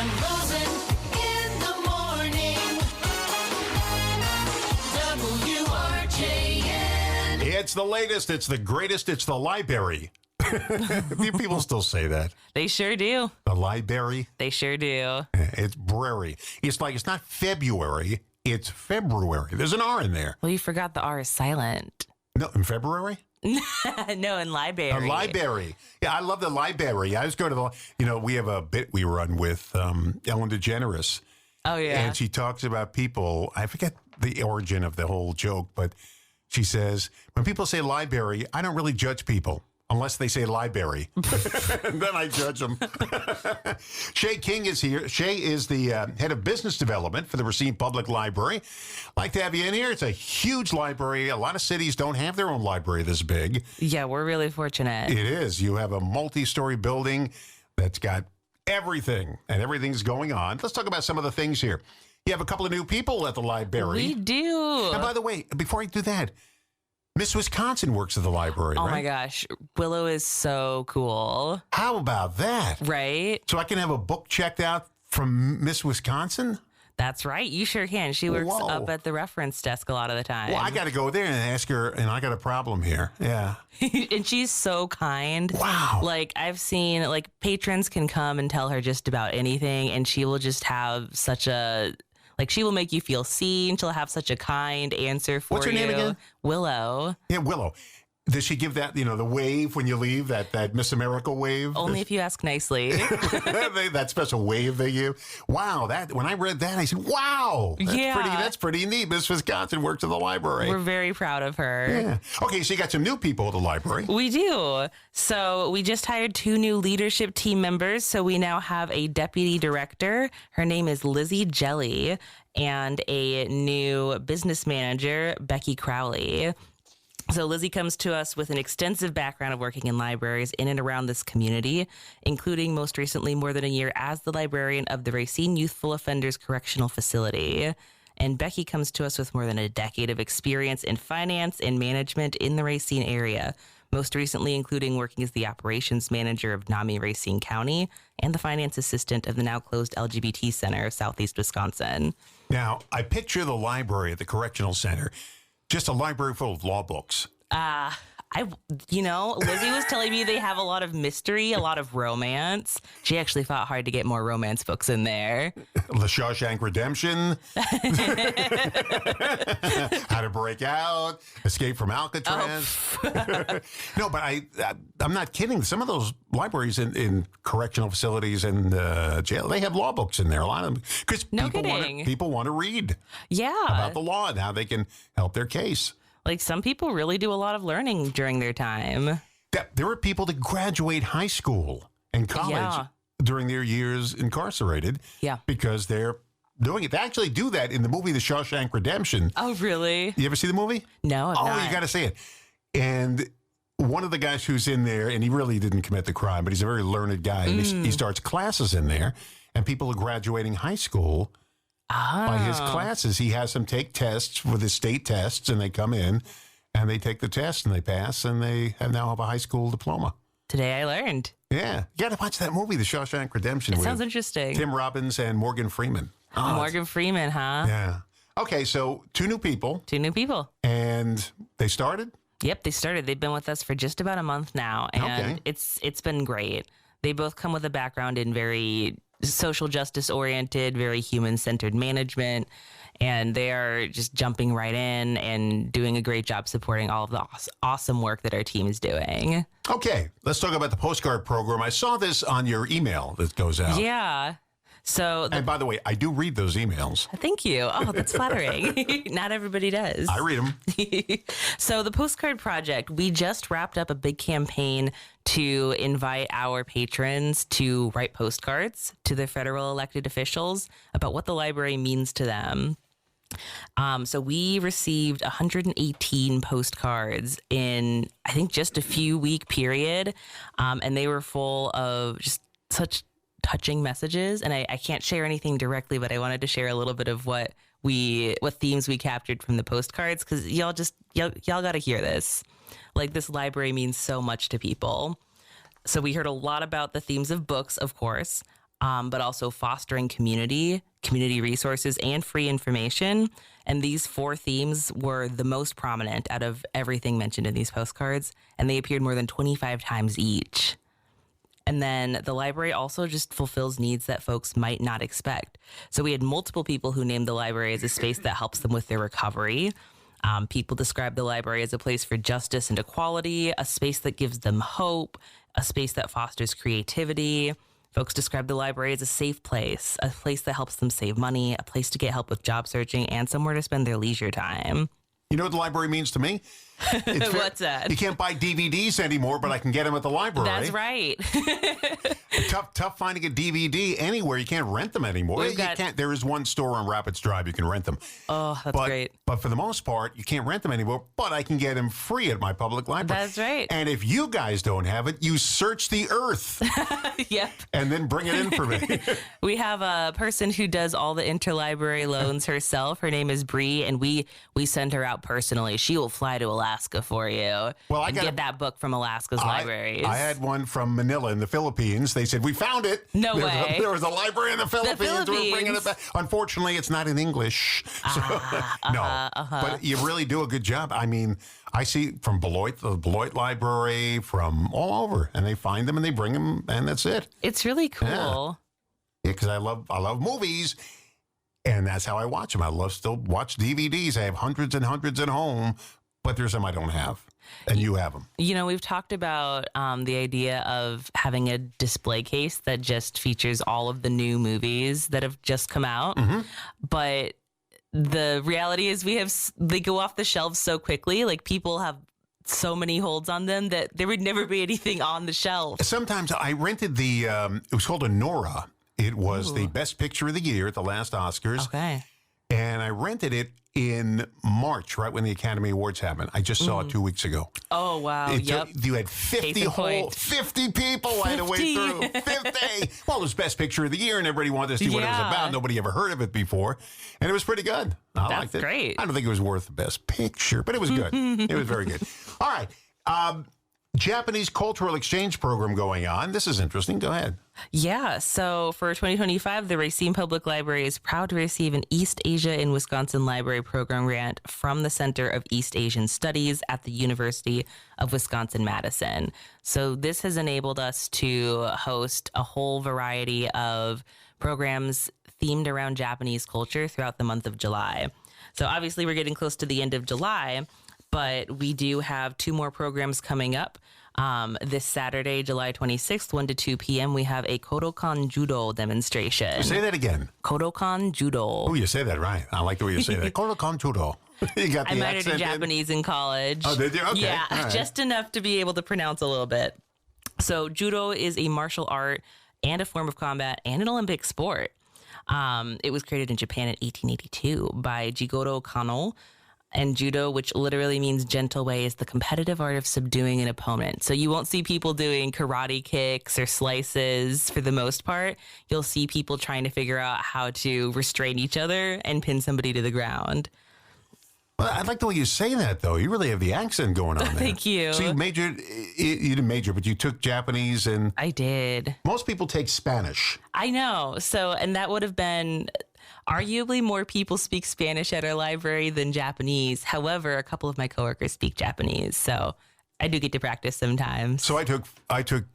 John Rosen in the morning. WRJN. It's the latest, it's the greatest, it's the library. People still say that. They sure do. The library. They sure do. It's brary. It's like it's not February, it's February. There's an R in there. Well, you forgot the R is silent. No, in February? No, in library. A library. Yeah, I love the library. I just go to the, we have a bit we run with Ellen DeGeneres. Oh, yeah. And she talks about people, I forget the origin of the whole joke, but she says, when people say library, I don't really judge people. Unless they say library. Then I judge them. Shay King is here. Shay is the head of business development for the Racine Public Library. Like to have you in here. It's a huge library. A lot of cities don't have their own library this big. Yeah, we're really fortunate. It is. You have a multi-story building that's got everything, and everything's going on. Let's talk about some of the things here. You have a couple of new people at the library. We do. And by the way, before I do that, Miss Wisconsin works at the library, Oh right? my gosh. Willow is so cool. How about that? Right? So I can have a book checked out from Miss Wisconsin? That's right. You sure can. She works Whoa. up at the reference desk a lot of the time. Well, I got to go there and ask her, and I got a problem here. Yeah. And she's so kind. Wow. Like, I've seen, patrons can come and tell her just about anything, and she will just have such a... she will make you feel seen. She'll have such a kind answer for you. What's her name again? Willow. Yeah, Willow. Does she give that, the wave when you leave, that Miss America wave? Only if you ask nicely. That special wave they give. Wow, when I read that, I said, wow. That's pretty neat. Miss Wisconsin works at the library. We're very proud of her. Yeah. Okay, so you got some new people at the library. We do. So we just hired 2 new leadership team members. So we now have a deputy director. Her name is Lizzie Jelly, and a new business manager, Becky Crowley. So Lizzie comes to us with an extensive background of working in libraries in and around this community, including most recently more than a year as the librarian of the Racine Youthful Offenders Correctional Facility. And Becky comes to us with more than a decade of experience in finance and management in the Racine area, most recently including working as the operations manager of NAMI Racine County and the finance assistant of the now closed LGBT Center of Southeast Wisconsin. Now, I picture the library at the Correctional Center, just a library full of law books. Lizzie was telling me they have a lot of mystery, a lot of romance. She actually fought hard to get more romance books in there. The Shawshank Redemption. How to Break Out. Escape from Alcatraz. Oh. No, but I'm not kidding. Some of those libraries in correctional facilities and jail, they have law books in there. A lot of them. Because people want to read about the law and how they can help their case. Some people really do a lot of learning during their time. There are people that graduate high school and college during their years incarcerated because they're doing it. They actually do that in the movie The Shawshank Redemption. Oh, really? You ever see the movie? No, I've not. You got to see it. And one of the guys who's in there, and he really didn't commit the crime, but he's a very learned guy, and he starts classes in there, and people are graduating high school by his classes. He has them take tests for the state tests, and they come in and they take the test and they pass, and they now have a high school diploma. Today I learned. Yeah. You got to watch that movie, The Shawshank Redemption. It sounds interesting. Tim Robbins and Morgan Freeman. Oh, Morgan Freeman, huh? Yeah. Okay, so 2 new people. 2 new people. And they started? Yep, they started. They've been with us for just about a month now, and it's been great. They both come with a background in very social justice oriented, very human centered management, and they are just jumping right in and doing a great job supporting all of the awesome work that our team is doing. Okay, let's talk about the postcard program. I saw this on your email that goes out. Yeah. So, and by the way, I do read those emails. Thank you. Oh, that's flattering. Not everybody does. I read them. So the postcard project, we just wrapped up a big campaign to invite our patrons to write postcards to their federal elected officials about what the library means to them. So we received 118 postcards in, I think, just a few week period. And they were full of just such touching messages, and I can't share anything directly, but I wanted to share a little bit of what themes we captured from the postcards, because y'all got to hear this. This library means so much to people. So we heard a lot about the themes of books, of course, but also fostering community resources, and free information. And these 4 themes were the most prominent out of everything mentioned in these postcards, and they appeared more than 25 times each. And then the library also just fulfills needs that folks might not expect. So we had multiple people who named the library as a space that helps them with their recovery. People describe the library as a place for justice and equality, a space that gives them hope, a space that fosters creativity. Folks describe the library as a safe place, a place that helps them save money, a place to get help with job searching, and somewhere to spend their leisure time. You know what the library means to me? What's that? You can't buy DVDs anymore, but I can get them at the library. That's right. Tough finding a DVD anywhere. You can't rent them anymore. There is one store on Rapids Drive you can rent them. Oh, that's great. But for the most part, you can't rent them anymore, but I can get them free at my public library. That's right. And if you guys don't have it, you search the earth. Yep. And then bring it in for me. We have a person who does all the interlibrary loans herself. Her name is Bree, and we send her out personally. She will fly to Alaska for you and get that book from Alaska's libraries. I had one from Manila in the Philippines. They said, we found it. No way. There was a library in the Philippines. We're bringing it back. Unfortunately, it's not in English. But you really do a good job. I mean, I see from Beloit, the Beloit Library, from all over, and they find them and they bring them, and that's it. It's really cool. Yeah, because I love movies. And that's how I watch them. I love still watch DVDs. I have hundreds and hundreds at home, but there's some I don't have. And you have them. You know, we've talked about the idea of having a display case that just features all of the new movies that have just come out. Mm-hmm. But the reality is they go off the shelves so quickly. Like, people have so many holds on them that there would never be anything on the shelf. Sometimes I rented it was called a Nora. It was the best picture of the year at the last Oscars. Okay. And I rented it in March, right when the Academy Awards happened. I just saw it 2 weeks ago. Oh, wow. Yep. You had 50 people I had to wait through. 50! Well, it was best picture of the year, and everybody wanted to see what it was about. Nobody ever heard of it before. And it was pretty good. I liked it. That's great. I don't think it was worth the best picture, but it was good. It was very good. All right. Japanese cultural exchange program going on. This is interesting. Go ahead. Yeah. So for 2025, the Racine Public Library is proud to receive an East Asia in Wisconsin Library Program grant from the Center of East Asian Studies at the University of Wisconsin-Madison. So this has enabled us to host a whole variety of programs themed around Japanese culture throughout the month of July. So obviously we're getting close to the end of July, but we do have 2 more programs coming up. This Saturday, July 26th, 1 to 2 p.m., we have a Kodokan Judo demonstration. Say that again. Kodokan Judo. Oh, you say that right. I like the way you say that. Kodokan Judo. You got the I minored in Japanese in college. Oh, did you? Okay. Yeah, right. Just enough to be able to pronounce a little bit. So judo is a martial art and a form of combat and an Olympic sport. It was created in Japan in 1882 by Jigoro Kano. And judo, which literally means gentle way, is the competitive art of subduing an opponent. So you won't see people doing karate kicks or slices for the most part. You'll see people trying to figure out how to restrain each other and pin somebody to the ground. Well, I like the way you say that, though. You really have the accent going on there. Thank you. So you didn't major, but you took Japanese and... I did. Most people take Spanish. I know. So, and that would have been... Arguably, more people speak Spanish at our library than Japanese. However, a couple of my coworkers speak Japanese, so I do get to practice sometimes. So I took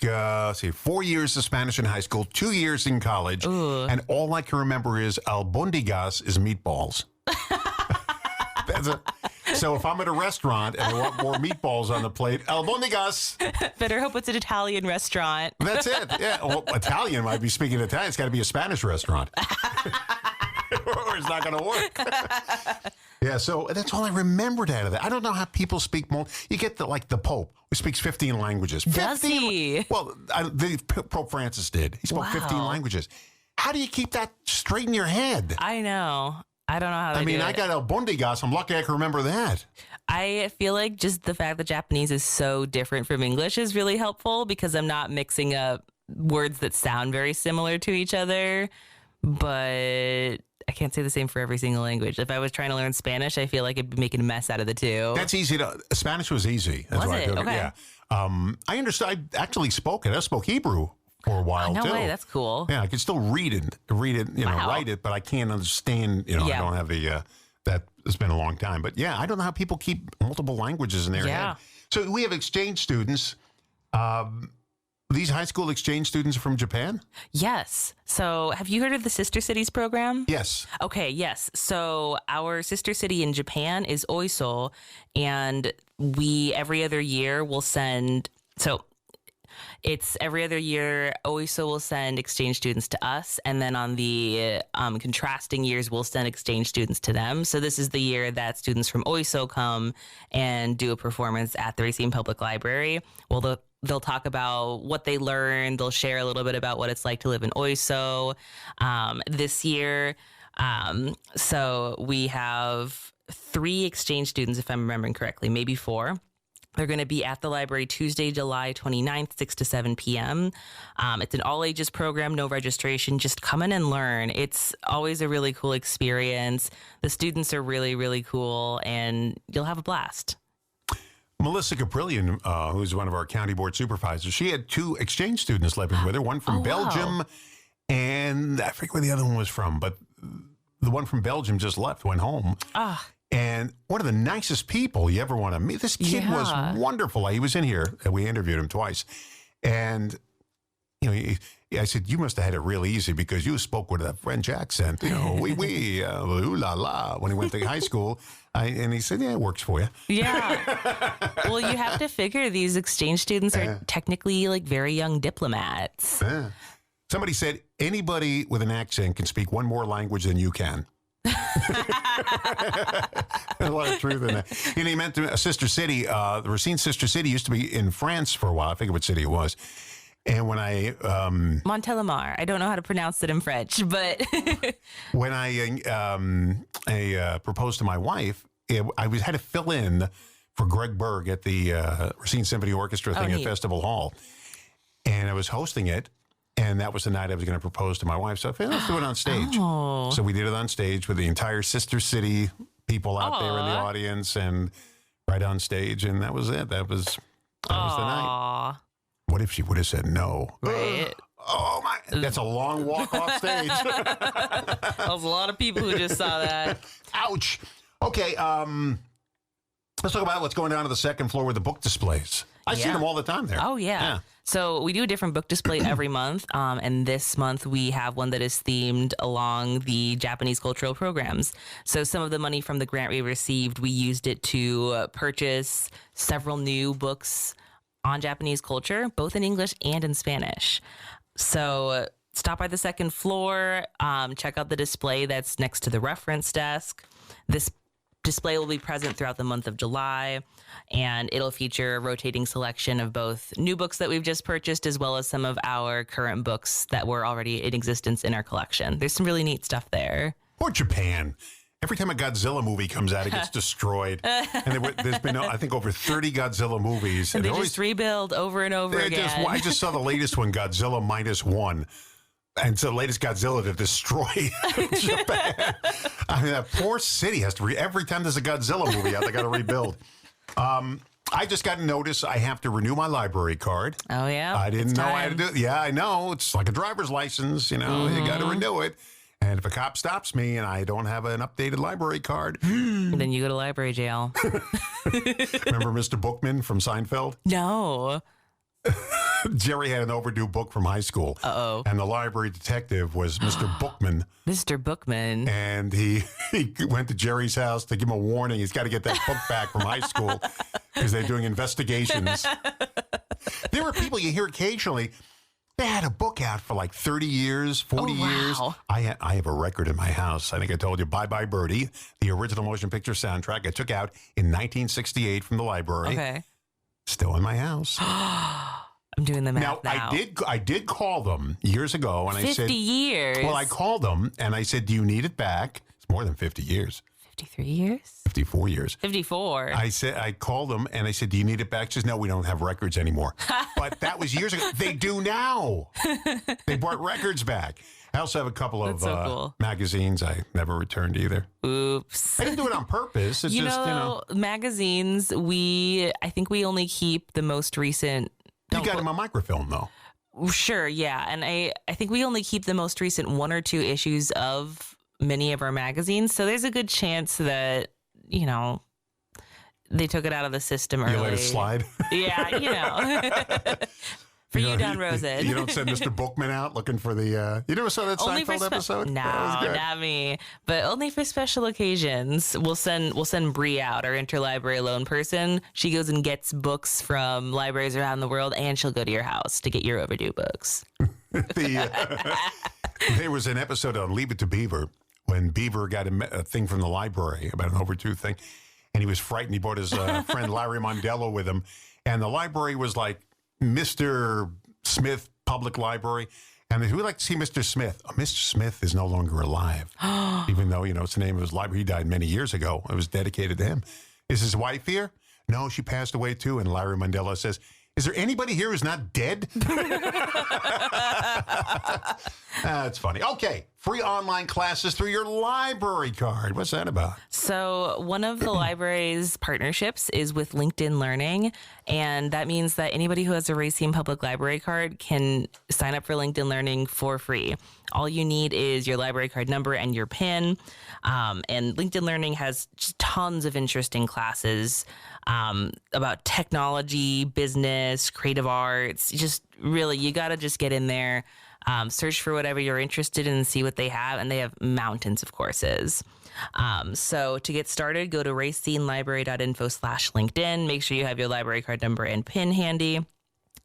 4 years of Spanish in high school, 2 years in college, and all I can remember is albondigas is meatballs. So if I'm at a restaurant and I want more meatballs on the plate, albondigas. Better hope it's an Italian restaurant. That's it. Yeah. Well, Italian might be speaking Italian. It's got to be a Spanish restaurant. Or it's not going to work. Yeah, so that's all I remembered out of that. I don't know how people speak more. You get the Pope, who speaks 15 languages. Does he? Well, Pope Francis did. He spoke 15 languages. How do you keep that straight in your head? I know. I don't know how they do it. I got albondigas. I'm lucky I can remember that. I feel like just the fact that Japanese is so different from English is really helpful because I'm not mixing up words that sound very similar to each other, but I can't say the same for every single language. If I was trying to learn Spanish, I feel like I'd be making a mess out of the two. That's easy. Spanish was easy. That's was it? Okay. Yeah. I understood. I actually spoke it. I spoke Hebrew for a while No too. way, that's cool. Yeah, I can still read it, Wow. write it, but I can't understand. I Yeah. don't have the. That has been a long time, but yeah, I don't know how people keep multiple languages in their Yeah. head. So we have exchange students. These high school exchange students are from Japan. Yes. So have you heard of the Sister Cities program? Yes. Okay, yes. So our sister city in Japan is Oiso, and we every other year will send. So it's every other year. Oiso will send exchange students to us, and then on the contrasting years, we'll send exchange students to them. So this is the year that students from Oiso come and do a performance at the Racine Public Library. Well, they'll talk about what they learned. They'll share a little bit about what it's like to live in Oiso this year. So we have 3 exchange students, if I'm remembering correctly, maybe 4. They're going to be at the library Tuesday, July 29th, 6 to 7 p.m. It's an all ages program, no registration. Just come in and learn. It's always a really cool experience. The students are really, really cool, and you'll have a blast. Melissa Caprillion, who's one of our county board supervisors, she had 2 exchange students living with her, one from Oh, wow. Belgium, and I forget where the other one was from, but the one from Belgium just left, went home. And one of the nicest people you ever want to meet. This kid was wonderful. He was in here, and we interviewed him twice. And, I said, you must have had it real easy because you spoke with a French accent, ooh la la, when he went to high school. And he said, yeah, it works for you. Yeah. Well, you have to figure these exchange students are technically like very young diplomats. Yeah. Somebody said, anybody with an accent can speak one more language than you can. A lot of truth in that. He meant a sister city. The Racine sister city used to be in France for a while. I forget what city it was. And when I Montélimar. I don't know how to pronounce it in French, but when I proposed to my wife, I had to fill in for Greg Berg at the Racine Symphony Orchestra thing at neat. Festival Hall, and I was hosting it. And that was the night I was going to propose to my wife. So I said, let's do it on stage. Oh. So we did it on stage with the entire Sister City people out there in the audience and right on stage. And that was it. That was the night. Aw, What if she would have said no? right? Oh, my. That's a long walk off stage. There's a lot of people who just saw that. Ouch. Okay. Let's talk about what's going on the second floor with the book displays. I see Yeah. them all the time there. Oh, yeah. So we do a different book display every month. And this month we have one that is themed along the Japanese cultural programs. So some of the money from the grant we received, we used it to purchase several new books on Japanese culture, both in English and in Spanish. So stop by the second floor, check out the display that's next to the reference desk. This display will be present throughout the month of July, and it'll feature a rotating selection of both new books that we've just purchased as well as some of our current books that were already in existence in our collection. There's some really neat stuff there. Or Japan. Every time a Godzilla movie comes out, it gets destroyed. And there's been, I think, over 30 Godzilla movies. And they they're just rebuild over and over again. I just saw the latest one, Godzilla -1. And it's the latest Godzilla to destroy Japan. I mean, that poor city has to every time there's a Godzilla movie out, they got to rebuild. I just got a notice I have to renew my library card. Oh, yeah? I didn't It's know I had to time. do it. Yeah, I know. It's like a driver's license, you got to renew it. And if a cop stops me and I don't have an updated library card, Then you go to library jail. remember Mr. Bookman from Seinfeld? No. Jerry had an overdue book from high school. Uh-oh. And the library detective was Mr. Bookman. Mr. Bookman. And he went to Jerry's house to give him a warning. He's got to get that book back from high school because they're doing investigations. There are people you hear occasionally, they had a book out for like 30 years, 40 years. wow. I have a record in my house. I think I told you, Bye Bye Birdie, the original motion picture soundtrack I took out in 1968 from the library. Okay. Still in my house. I'm doing the math now. I did call them years ago, and I 50 said, years. well, I called them, and I said, do you need it back? It's more than 50 years. 53 years? 54 years. 54. I called them and I said, do you need it back? She says, no, we don't have records anymore. But that was years ago. They do now. They brought records back. I also have a couple of That's so cool. magazines I never returned either. Oops. I didn't do it on purpose. It's Magazines, I think we only keep the most recent. You got them on microfilm, though. Sure, yeah. And I think we only keep the most recent 1 or 2 issues of many of our magazines. So there's a good chance that, they took it out of the system early. You let it slide? Yeah, For you, Don Rosen. You don't send Mr. Bookman out looking for the... you never saw that Only Seinfeld episode? No, That was good. not me. But only for special occasions. We'll send Bree out, our interlibrary loan person. She goes and gets books from libraries around the world, and she'll go to your house to get your overdue books. There was an episode on Leave It to Beaver when Beaver got a thing from the library about an overdue thing, and he was frightened. He brought his friend Larry Mondello with him, and the library was like Mr. Smith Public Library. And we'd like to see Mr. Smith. Oh, Mr. Smith is no longer alive, even though, it's the name of his library. He died many years ago. It was dedicated to him. Is his wife here? No, she passed away too. And Larry Mondello says, is there anybody here who's not dead? That's funny. Okay. Free online classes through your library card. What's that about? So one of the library's partnerships is with LinkedIn Learning. And that means that anybody who has a Racine Public Library card can sign up for LinkedIn Learning for free. All you need is your library card number and your PIN. And LinkedIn Learning has just tons of interesting classes about technology, business, creative arts. Just really, you got to just get in there, search for whatever you're interested in and see what they have. And they have mountains of courses. So to get started, go to racinelibrary.info/LinkedIn. Make sure you have your library card number and PIN handy,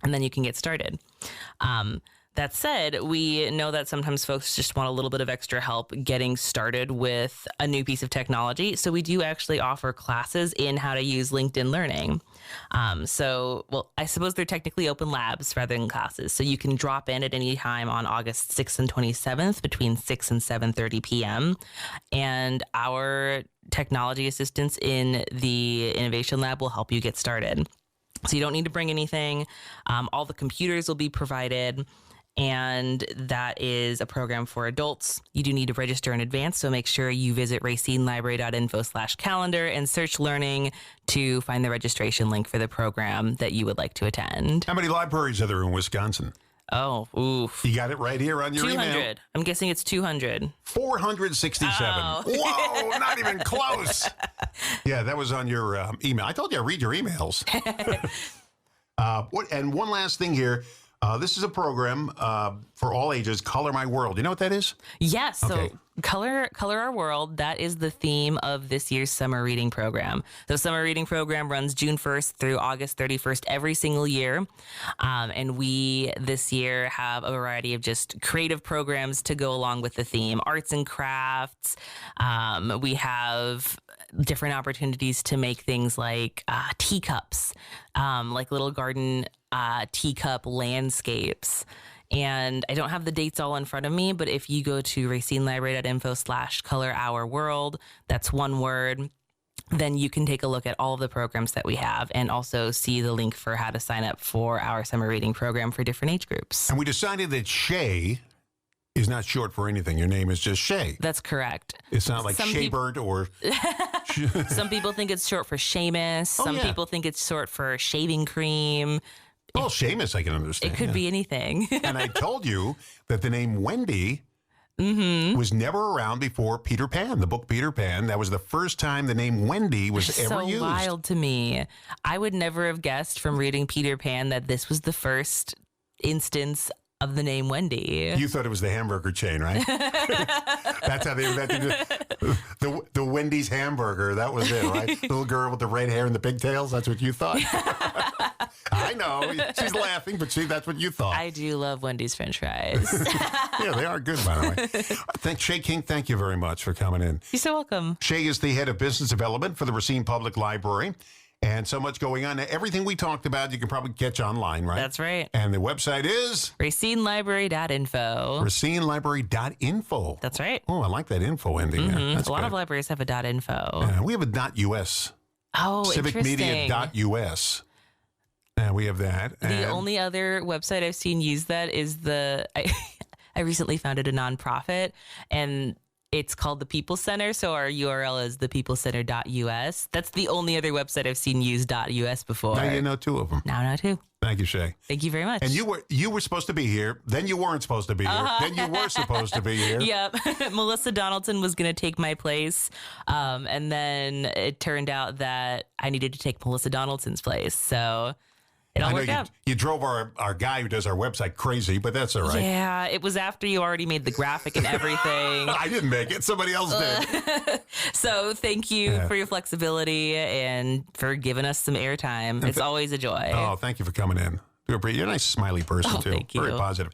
and then you can get started. That said, we know that sometimes folks just want a little bit of extra help getting started with a new piece of technology. So we do actually offer classes in how to use LinkedIn Learning. I suppose they're technically open labs rather than classes. So you can drop in at any time on August 6th and 27th between 6 and 7:30 p.m. And our technology assistants in the Innovation Lab will help you get started. So you don't need to bring anything. All the computers will be provided. And that is a program for adults. You do need to register in advance, so make sure you visit racinelibrary.info/calendar and search learning to find the registration link for the program that you would like to attend. How many libraries are there in Wisconsin? Oh, oof. You got it right here on your 200. email. I'm guessing it's 200. 467. Oh. Whoa, not even close. Yeah, that was on your email. I told you I read your emails. And one last thing here. This is a program for all ages, Color My World. You know what that is? Yes. So Okay. Color Our World, that is the theme of this year's summer reading program. The summer reading program runs June 1st through August 31st every single year. And we this year have a variety of just creative programs to go along with the theme. Arts and crafts. We have different opportunities to make things like teacups, like little garden teacup landscapes. And I don't have the dates all in front of me, but if you go to racinelibrary.info/color our world, that's one word, then you can take a look at all of the programs that we have and also see the link for how to sign up for our summer reading program for different age groups. And we decided that Shay is not short for anything. Your name is just Shay. That's correct. It's not like Some Shaybird or... Some people think it's short for Seamus. Some yeah. people think it's short for shaving cream. Well, Seamus, I can understand. It could be anything. And I told you that the name Wendy was never around before Peter Pan, the book Peter Pan. That was the first time the name Wendy was ever So used. wild to me. I would never have guessed from reading Peter Pan that this was the first instance of the name Wendy. You thought it was the hamburger chain, right? That's how they invented it. The Wendy's hamburger. That was it, right? The little girl with the red hair and the pigtails. That's what you thought. I know. She's laughing, but that's what you thought. I do love Wendy's French fries. Yeah, they are good, by the way. Shay King, thank you very much for coming in. You're so welcome. Shay is the head of business development for the Racine Public Library. And so much going on. Everything we talked about, you can probably catch online, right? That's right. And the website is? Racinelibrary.info. Racinelibrary.info. That's right. Oh, I like that info ending there. That's A lot good. of libraries have a .info. We have a .us. Oh, interesting. Civicmedia.us. And we have that. The And only other website I've seen use that is I recently founded a nonprofit, and It's called the People Center. So our URL is thepeoplecenter.us. That's the only other website I've seen use .us before. Now you know two of them. Now I know two. Thank you, Shay. Thank you very much. And you were supposed to be here. Then you weren't supposed to be here. Then you were supposed to be here. Yep. Melissa Donaldson was going to take my place. And then it turned out that I needed to take Melissa Donaldson's place. So it all worked out. You drove our guy who does our website crazy, but that's all right. Yeah, it was after you already made the graphic and everything. I didn't make it. Somebody else did. So thank you for your flexibility and for giving us some airtime. It's always a joy. Oh, thank you for coming in. You're a nice, smiley person, too. Thank you. Very positive.